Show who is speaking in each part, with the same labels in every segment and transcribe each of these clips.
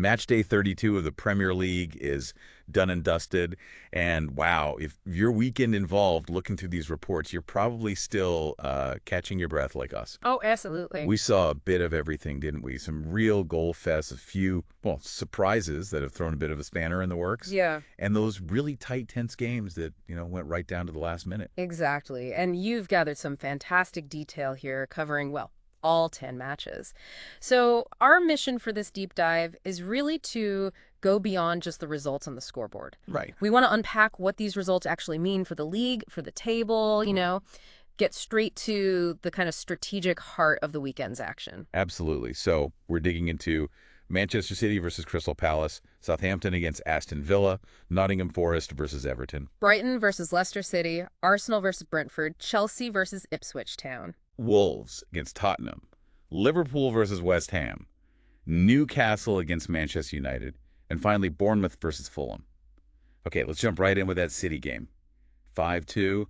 Speaker 1: Matchday 32 of the Premier League is done and dusted. And wow, if your weekend involved looking through these reports, you're probably still catching your breath like us.
Speaker 2: Oh, absolutely.
Speaker 1: We saw a bit of everything, didn't we? Some real goal fests, a few, well, surprises that have thrown a bit of a spanner in the works.
Speaker 2: Yeah,
Speaker 1: And those really tight, tense games that, went right down to the last minute.
Speaker 2: exactly. And you've gathered some fantastic detail here covering, well, all 10 matches. So our mission for this deep dive is really to go beyond just the results on the scoreboard.
Speaker 1: Right.
Speaker 2: We want to unpack what these results actually mean for the league, for the table, get straight to the kind of strategic heart of the weekend's action.
Speaker 1: Absolutely. So we're digging into Manchester City versus Crystal Palace, Southampton against Aston Villa, Nottingham Forest versus Everton,
Speaker 2: Brighton versus Leicester City, Arsenal versus Brentford, Chelsea versus Ipswich Town.
Speaker 1: Wolves against Tottenham, Liverpool versus West Ham, Newcastle against Manchester United, and finally Bournemouth versus Fulham. Okay, let's jump right in with that City game. 5-2.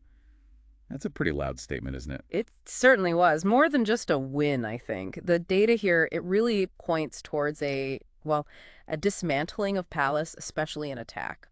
Speaker 1: That's a pretty loud statement, isn't it?
Speaker 2: It certainly was. More than just a win, I think. The data here, it really points towards a dismantling of Palace, especially in attack.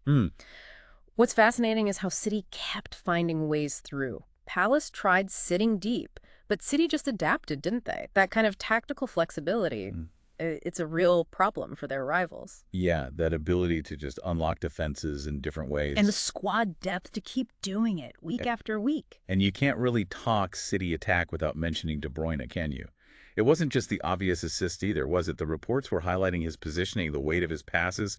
Speaker 2: What's fascinating is how City kept finding ways through. Palace tried sitting deep, but City just adapted, didn't they? That kind of tactical flexibility, it's a real problem for their rivals.
Speaker 1: Yeah, that ability to just unlock defenses in different ways.
Speaker 3: And the squad depth to keep doing it week after week.
Speaker 1: And you can't really talk City attack without mentioning De Bruyne, can you? It wasn't just the obvious assist either, was it? The reports were highlighting his positioning, the weight of his passes,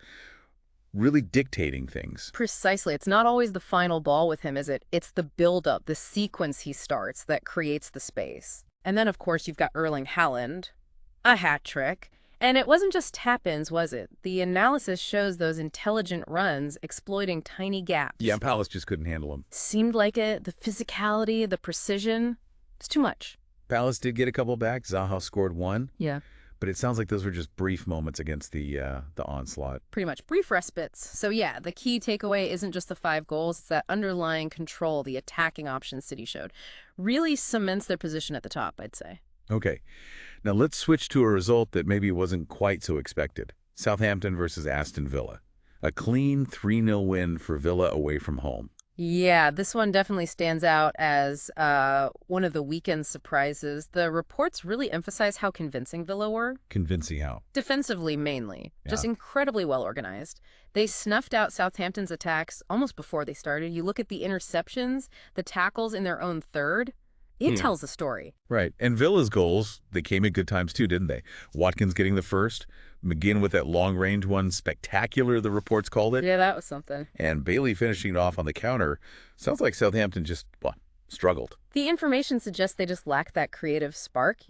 Speaker 1: really dictating things.
Speaker 2: Precisely. It's not always the final ball with him, is it? It's the build-up, the sequence he starts that creates the space. And then, of course, you've got Erling Haaland, a hat trick. And it wasn't just tap-ins, was it? The analysis shows those intelligent runs exploiting tiny gaps.
Speaker 1: Yeah, Palace just couldn't handle him.
Speaker 2: Seemed like it. The physicality, the precision. It's too much.
Speaker 1: Palace did get a couple back. Zaha scored one.
Speaker 2: Yeah.
Speaker 1: But it sounds like those were just brief moments against the onslaught.
Speaker 2: Pretty much brief respites. So yeah, the key takeaway isn't just the 5 goals, it's that underlying control, the attacking options City showed. Really cements their position at the top, I'd say.
Speaker 1: Okay, now let's switch to a result that maybe wasn't quite so expected. Southampton versus Aston Villa. A clean 3-0 win for Villa away from home.
Speaker 2: Yeah, this one definitely stands out as one of the weekend surprises. The reports really emphasize how convincing Villa were.
Speaker 1: Convincing how?
Speaker 2: Defensively, mainly.
Speaker 1: Yeah.
Speaker 2: Just incredibly well organized. They snuffed out Southampton's attacks almost before they started. You look at the interceptions, the tackles in their own third. It tells a story.
Speaker 1: Right. And Villa's goals, they came at good times too, didn't they? Watkins getting the first, McGinn with that long-range one, spectacular, the reports called it.
Speaker 2: Yeah, that was something.
Speaker 1: And Bailey finishing it off on the counter. Sounds like Southampton just, struggled.
Speaker 2: The information suggests they just lack that creative spark,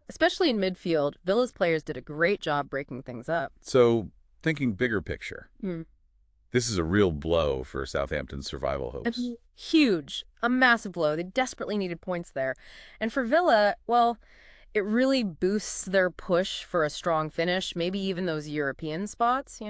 Speaker 2: Especially in midfield, Villa's players did a great job breaking things up.
Speaker 1: So, thinking bigger picture, this is a real blow for Southampton's survival hopes.
Speaker 2: Huge. A massive blow. They desperately needed points there. And for Villa, well, it really boosts their push for a strong finish, maybe even those European spots,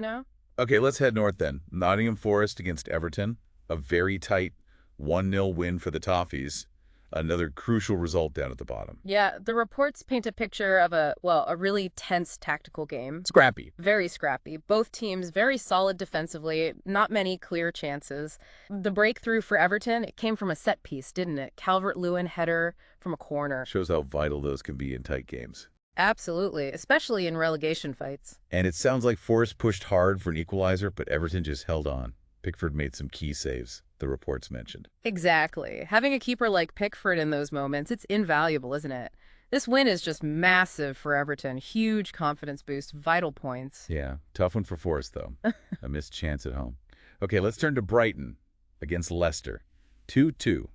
Speaker 1: Okay, let's head north then. Nottingham Forest against Everton. A very tight 1-0 win for the Toffees. Another crucial result down at the bottom.
Speaker 2: Yeah, the reports paint a picture of a really tense tactical game.
Speaker 1: Scrappy.
Speaker 2: Very scrappy. Both teams very solid defensively, not many clear chances. The breakthrough for Everton, it came from a set piece, didn't it? Calvert-Lewin header from a corner.
Speaker 1: Shows how vital those can be in tight games.
Speaker 2: Absolutely, especially in relegation fights.
Speaker 1: And it sounds like Forest pushed hard for an equalizer, but Everton just held on. Pickford made some key saves, the reports mentioned.
Speaker 2: Exactly. Having a keeper like Pickford in those moments, it's invaluable, isn't it? This win is just massive for Everton. Huge confidence boost, vital points.
Speaker 1: Yeah, tough one for Forest, though. A missed chance at home. Okay, let's turn to Brighton against Leicester. 2-2.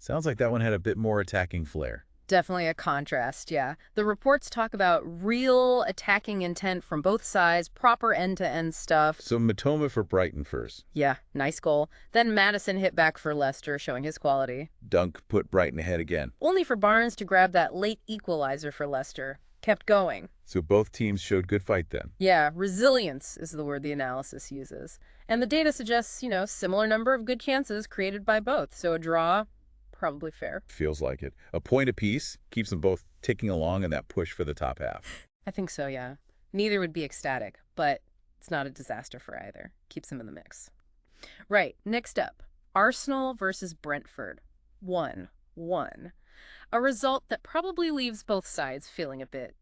Speaker 1: Sounds like that one had a bit more attacking flair.
Speaker 2: Definitely a contrast, yeah. The reports talk about real attacking intent from both sides, proper end-to-end stuff.
Speaker 1: So Matoma for Brighton first.
Speaker 2: Yeah, nice goal. Then Maddison hit back for Leicester, showing his quality.
Speaker 1: Dunk put Brighton ahead again.
Speaker 2: Only for Barnes to grab that late equalizer for Leicester. Kept going.
Speaker 1: So both teams showed good fight then.
Speaker 2: Yeah, resilience is the word the analysis uses. And the data suggests, similar number of good chances created by both. So a draw, probably fair.
Speaker 1: Feels like it. A point apiece keeps them both ticking along in that push for the top half.
Speaker 2: I think so, yeah. Neither would be ecstatic, but it's not a disaster for either. Keeps them in the mix. Right, next up, Arsenal versus Brentford. 1-1. A result that probably leaves both sides feeling a bit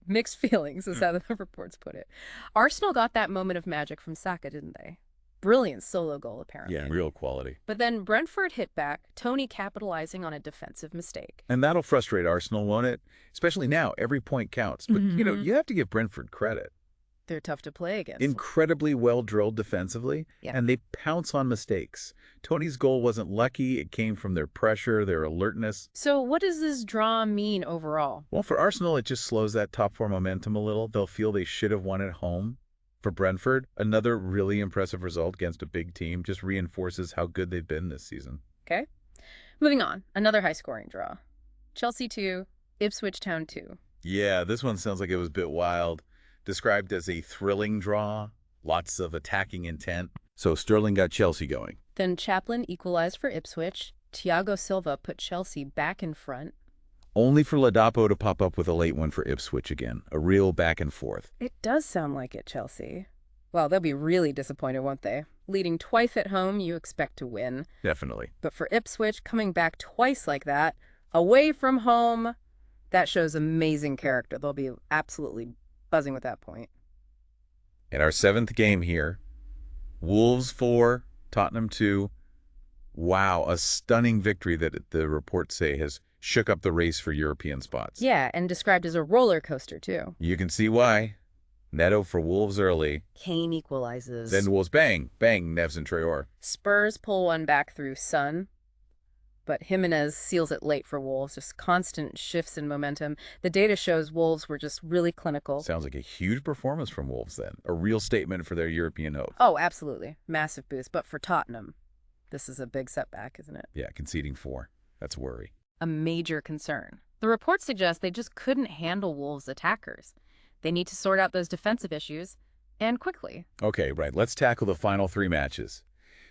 Speaker 2: mixed feelings, is how the reports put it. Arsenal got that moment of magic from Saka, didn't they? Brilliant solo goal, apparently.
Speaker 1: Yeah, real quality.
Speaker 2: But then Brentford hit back, Tony capitalizing on a defensive mistake.
Speaker 1: And that'll frustrate Arsenal, won't it? Especially now, every point counts. But, you have to give Brentford credit.
Speaker 2: They're tough to play against.
Speaker 1: Incredibly well-drilled defensively, and they pounce on mistakes. Tony's goal wasn't lucky. It came from their pressure, their alertness.
Speaker 2: So what does this draw mean overall?
Speaker 1: Well, for Arsenal, it just slows that top four momentum a little. They'll feel they should have won at home. For Brentford, another really impressive result against a big team just reinforces how good they've been this season.
Speaker 2: Okay. Moving on. Another high-scoring draw. Chelsea 2, Ipswich Town 2.
Speaker 1: Yeah, this one sounds like it was a bit wild. Described as a thrilling draw, lots of attacking intent. So Sterling got Chelsea going.
Speaker 2: Then Chaplin equalized for Ipswich. Thiago Silva put Chelsea back in front.
Speaker 1: Only for Ladapo to pop up with a late one for Ipswich again. A real back and forth.
Speaker 2: It does sound like it, Chelsea. Well, they'll be really disappointed, won't they? Leading twice at home, you expect to win.
Speaker 1: Definitely.
Speaker 2: But for Ipswich, coming back twice like that, away from home, that shows amazing character. They'll be absolutely buzzing with that point.
Speaker 1: In our seventh game here, Wolves 4, Tottenham 2. Wow, a stunning victory that the reports say has shook up the race for European spots.
Speaker 2: Yeah, and described as a roller coaster, too.
Speaker 1: You can see why. Neto for Wolves early.
Speaker 2: Kane equalizes.
Speaker 1: Then Wolves bang, Neves and Traore.
Speaker 2: Spurs pull one back through Son. But Jimenez seals it late for Wolves, just constant shifts in momentum. The data shows Wolves were just really clinical.
Speaker 1: Sounds like a huge performance from Wolves then. A real statement for their European hopes.
Speaker 2: Oh, absolutely. Massive boost. But for Tottenham, this is a big setback, isn't it?
Speaker 1: Yeah, conceding 4. That's a worry.
Speaker 2: A major concern. The reports suggest they just couldn't handle Wolves' attackers. They need to sort out those defensive issues, and quickly.
Speaker 1: Okay, right. Let's tackle the final 3 matches.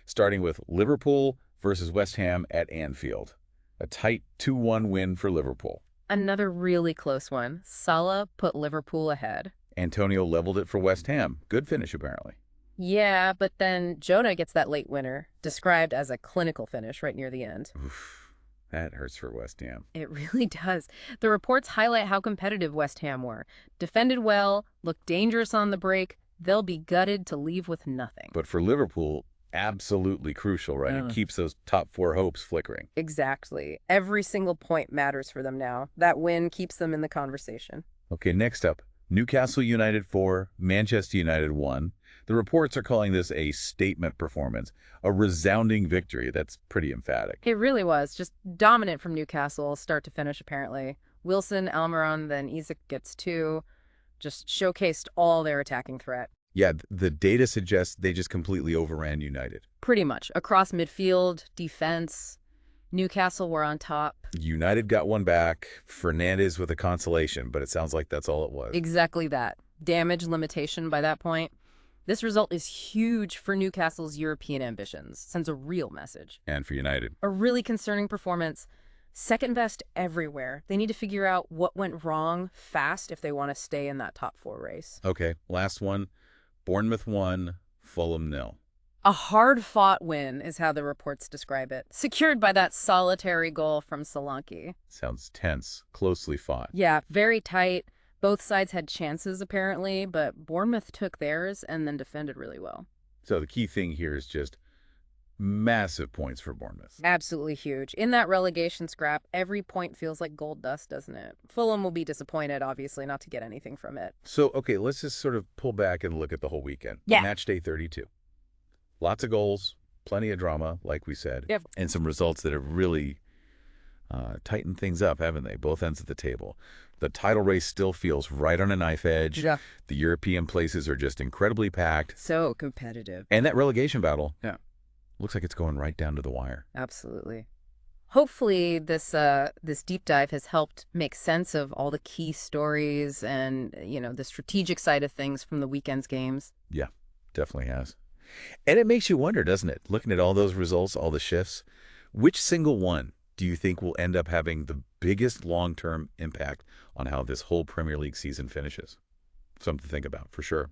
Speaker 1: Starting with Liverpool versus West Ham at Anfield. A tight 2-1 win for Liverpool.
Speaker 2: Another really close one. Salah put Liverpool ahead.
Speaker 1: Antonio leveled it for West Ham. Good finish, apparently.
Speaker 2: Yeah, but then Jonah gets that late winner, described as a clinical finish right near the end.
Speaker 1: Oof, that hurts for West Ham.
Speaker 2: It really does. The reports highlight how competitive West Ham were. Defended well, looked dangerous on the break. They'll be gutted to leave with nothing.
Speaker 1: But for Liverpool, absolutely crucial, right? It keeps those top 4 hopes flickering.
Speaker 2: Exactly. Every single point matters for them now. That win keeps them in the conversation.
Speaker 1: Okay, next up, Newcastle United 4, Manchester United 1. The reports are calling this a statement performance, a resounding victory. That's pretty emphatic.
Speaker 2: It really was. Just dominant from Newcastle, start to finish, apparently. Wilson, Almiron, then Isak gets 2. Just showcased all their attacking threat.
Speaker 1: Yeah, the data suggests they just completely overran United.
Speaker 2: Pretty much. Across midfield, defense, Newcastle were on top.
Speaker 1: United got one back, Fernandes with a consolation, but it sounds like that's all it was.
Speaker 2: Exactly that. Damage limitation by that point. This result is huge for Newcastle's European ambitions. Sends a real message.
Speaker 1: And for United.
Speaker 2: A really concerning performance. Second best everywhere. They need to figure out what went wrong fast if they want to stay in that top 4 race.
Speaker 1: Okay, last one. Bournemouth 1, Fulham 0.
Speaker 2: A hard-fought win is how the reports describe it. Secured by that solitary goal from Solanke.
Speaker 1: Sounds tense, closely fought.
Speaker 2: Yeah, very tight. Both sides had chances, apparently, but Bournemouth took theirs and then defended really well.
Speaker 1: So the key thing here is just massive points for Bournemouth.
Speaker 2: Absolutely huge. In that relegation scrap, every point feels like gold dust, doesn't it? Fulham will be disappointed, obviously, not to get anything from it.
Speaker 1: So, okay, let's just sort of pull back and look at the whole weekend.
Speaker 2: Yeah.
Speaker 1: Matchday 32. Lots of goals, plenty of drama, like we said,
Speaker 2: Yep.
Speaker 1: and some results that have really tightened things up, haven't they? Both ends of the table. The title race still feels right on a knife edge.
Speaker 2: Yeah.
Speaker 1: The European places are just incredibly packed.
Speaker 2: So competitive.
Speaker 1: And that relegation battle, looks like it's going right down to the wire.
Speaker 2: Absolutely. Hopefully this deep dive has helped make sense of all the key stories and, the strategic side of things from the weekend's games.
Speaker 1: Yeah, definitely has. And it makes you wonder, doesn't it? Looking at all those results, all the shifts, which single one do you think will end up having the biggest long-term impact on how this whole Premier League season finishes? Something to think about, for sure.